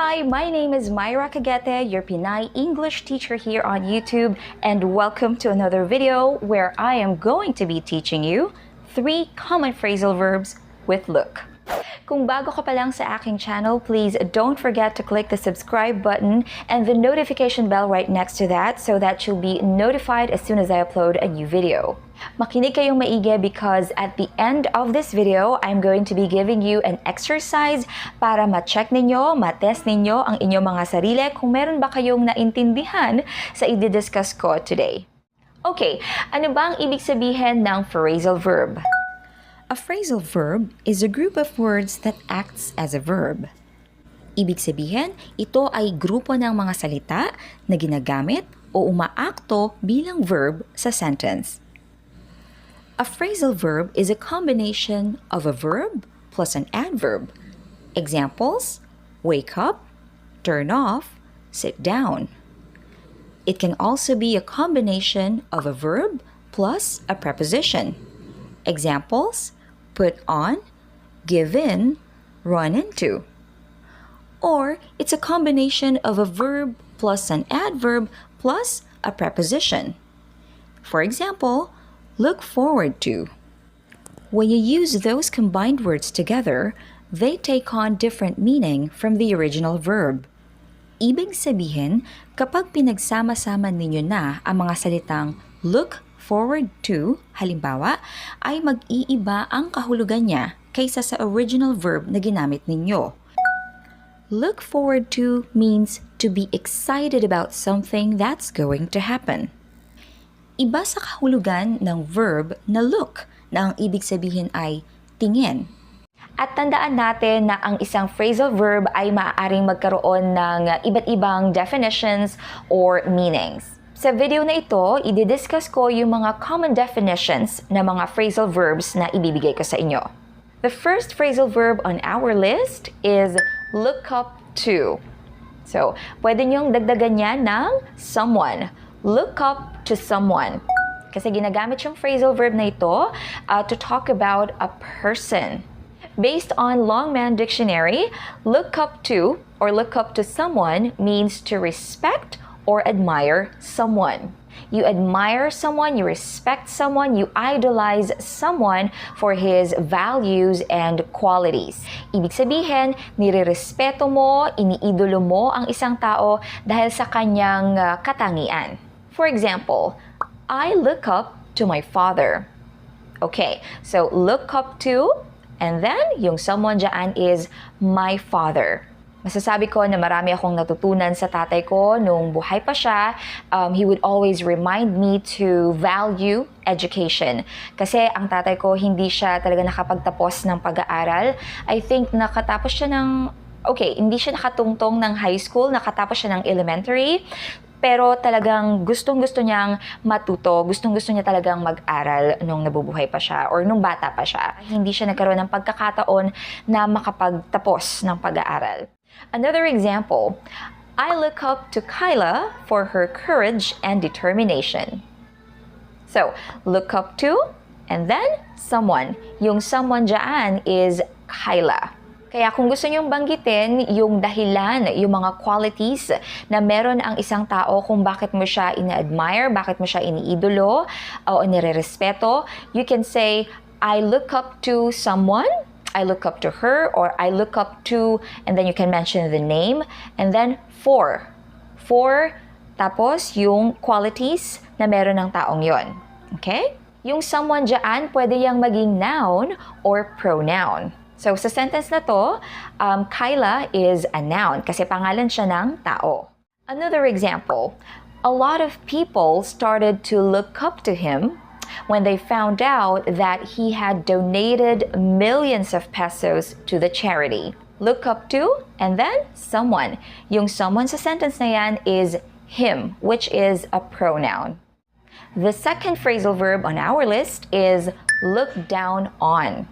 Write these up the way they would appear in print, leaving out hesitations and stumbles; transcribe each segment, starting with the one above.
Hi, my name is Myra Caguete, your Pinay English teacher here on YouTube, and welcome to another video where I am going to be teaching you 3 common phrasal verbs with look. Kung bago ka pa lang sa aking channel, please don't forget to click the subscribe button and the notification bell right next to that so that you'll be notified as soon as I upload a new video. Makinig kayong maigi because at the end of this video, I'm going to be giving you an exercise para ma-check ninyo, ma-test ninyo ang inyong mga sarili kung meron ba kayong naintindihan sa i-discuss ko today. Okay, ano ba ang ibig sabihin ng phrasal verb? A phrasal verb is a group of words that acts as a verb. Ibig sabihin, ito ay grupo ng mga salita na ginagamit o umaakto bilang verb sa sentence. A phrasal verb is a combination of a verb plus an adverb. Examples: wake up, turn off, sit down. It can also be a combination of a verb plus a preposition. Examples: put on, give in, run into. Or it's a combination of a verb plus an adverb plus a preposition. For example, look forward to. When you use those combined words together, they take on different meaning from the original verb. Ibig sabihin, kapag pinagsama-sama ninyo na ang mga salitang look forward to, halimbawa, ay mag-iiba ang kahulugan niya kaysa sa original verb na ginamit ninyo. Look forward to means to be excited about something that's going to happen. Iba sa kahulugan ng verb na look na ang ibig sabihin ay tingin. At tandaan natin na ang isang phrasal verb ay maaaring magkaroon ng iba't ibang definitions or meanings. Sa video na ito, i-discuss ko yung mga common definitions ng mga phrasal verbs na ibibigay ko sa inyo. The first phrasal verb on our list is look up to. So, pwede niyong dagdagan yan ng someone. Look up to someone. Kasi ginagamit yung phrasal verb na ito to talk about a person. Based on Longman Dictionary, look up to or look up to someone means to respect or admire someone. You admire someone, you respect someone, you idolize someone for his values and qualities. Ibig sabihin, nirerespeto mo, iniidolo mo ang isang tao dahil sa kanyang katangian. For example, I look up to my father. Okay, so look up to, and then yung someone dyan is my father. Masasabi ko na marami akong natutunan sa tatay ko nung buhay pa siya. He would always remind me to value education. Kasi ang tatay ko hindi siya talaga nakapagtapos ng pag-aaral. I think nakatapos siya ng, hindi siya nakatungtong ng high school, nakatapos siya ng elementary. Pero talagang gustong-gusto niyang matuto, gustong-gusto niya talagang mag-aral nung nabubuhay pa siya or nung bata pa siya. Hindi siya nagkaroon ng pagkakataon na makapagtapos ng pag-aaral. Another example, I look up to Kyla for her courage and determination. So, look up to, and then someone. Yung someone dyan is Kyla. Kaya kung gusto nyong banggitin yung dahilan, yung mga qualities na meron ang isang tao kung bakit mo siya ina-admire, bakit mo siya iniidolo o nire-respeto, you can say, I look up to someone, I look up to her, or I look up to, and then you can mention the name, and then for. For, tapos yung qualities na meron ng taong yon. Okay? Yung someone dyan, pwede yang maging noun or pronoun. So, sa sentence na to, Kyla is a noun kasi pangalan siya ng tao. Another example, a lot of people started to look up to him when they found out that he had donated millions of pesos to the charity. Look up to, and then someone. Yung someone sa sentence na yan is him, which is a pronoun. The second phrasal verb on our list is look down on.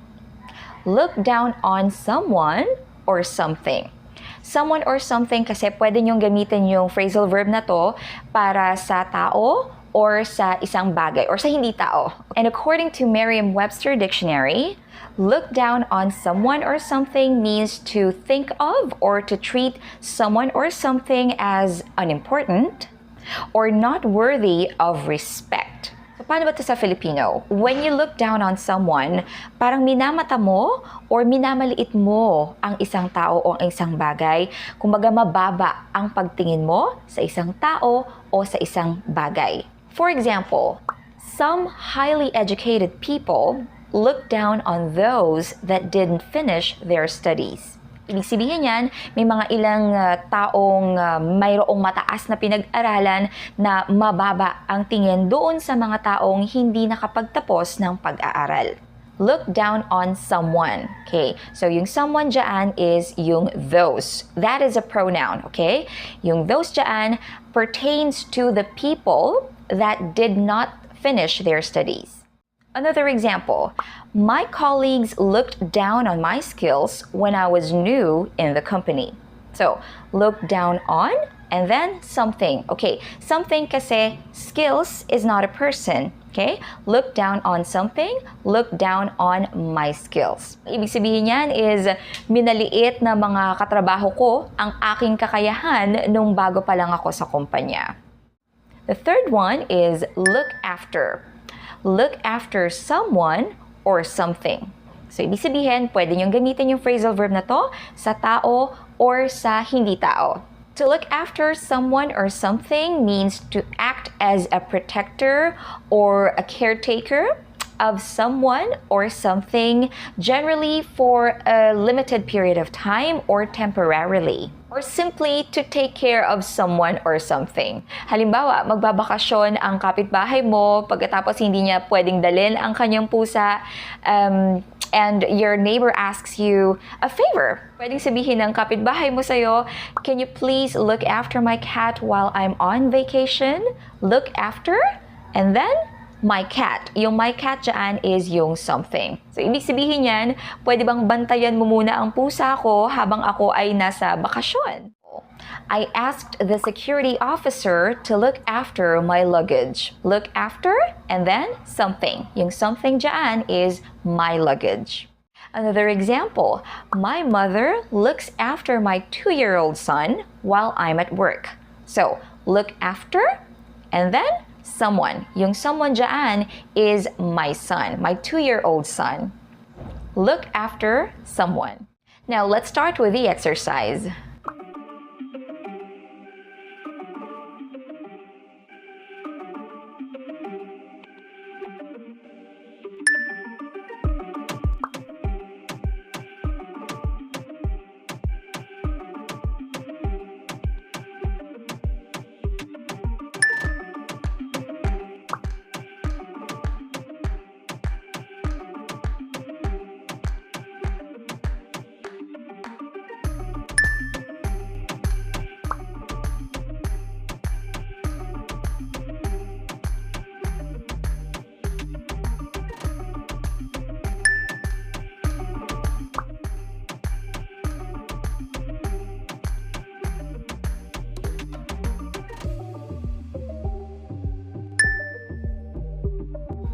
Look down on someone or something. Someone or something kasi pwede nyong gamitin yung phrasal verb na to para sa tao o or sa isang bagay or sa hindi tao. And according to Merriam-Webster Dictionary, look down on someone or something means to think of or to treat someone or something as unimportant or not worthy of respect. So, paano ba ito sa Filipino? When you look down on someone, parang minamata mo or minamaliit mo ang isang tao o ang isang bagay. Kumbaga mababa ang pagtingin mo sa isang tao o sa isang bagay. For example, some highly educated people look down on those that didn't finish their studies. Ibig sabihin yan, may mga ilang taong mayroong mataas na pinag-aralan na mababa ang tingin doon sa mga taong hindi nakapagtapos ng pag-aaral. Look down on someone. Okay? So, yung someone dyan is yung those. That is a pronoun. Okay? Yung those dyan pertains to the people that did not finish their studies. Another example, my colleagues looked down on my skills when I was new in the company. So, look down on and then something. Okay, something kasi skills is not a person. Okay, look down on something, look down on my skills. Ibig sabihin yan is minaliit na mga katrabaho ko ang aking kakayahan nung bago pa lang ako sa kumpanya. The third one is look after. Look after someone or something. So, ibig sabihin, pwede niyong gamitin yung phrasal verb na to sa tao or sa hindi tao. To look after someone or something means to act as a protector or a caretaker of someone or something, generally for a limited period of time or temporarily. Or simply to take care of someone or something. Halimbawa, magbabakasyon ang kapitbahay mo, pagkatapos hindi niya pwedeng dalhin ang kanyang pusa, and your neighbor asks you a favor. Pwedeng sabihin ng kapitbahay mo sa'yo, can you please look after my cat while I'm on vacation? Look after, and then my cat. Yung my cat dyan is yung something. So, ibig sabihin yan, pwede bang bantayan mo muna ang pusa ko habang ako ay nasa bakasyon? I asked the security officer to look after my luggage. Look after, and then something. Yung something dyan is my luggage. Another example, my mother looks after my 2-year-old son while I'm at work. So, look after, and then someone. Yung someone dyan is my son, my 2-year-old son. Look after someone. Now, let's start with the exercise.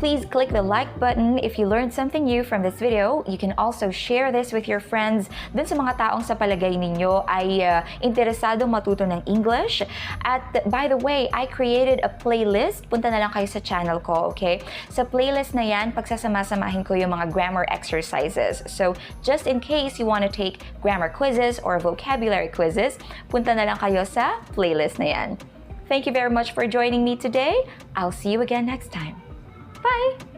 Please click the like button if you learned something new from this video. You can also share this with your friends dun sa mga taong sa palagay ninyo ay interesado matuto ng English. At by the way, I created a playlist. Punta na lang kayo sa channel ko, okay? Sa playlist na yan, pagsasama-samahin ko yung mga grammar exercises. So, just in case you want to take grammar quizzes or vocabulary quizzes, punta na lang kayo sa playlist na yan. Thank you very much for joining me today. I'll see you again next time. Bye!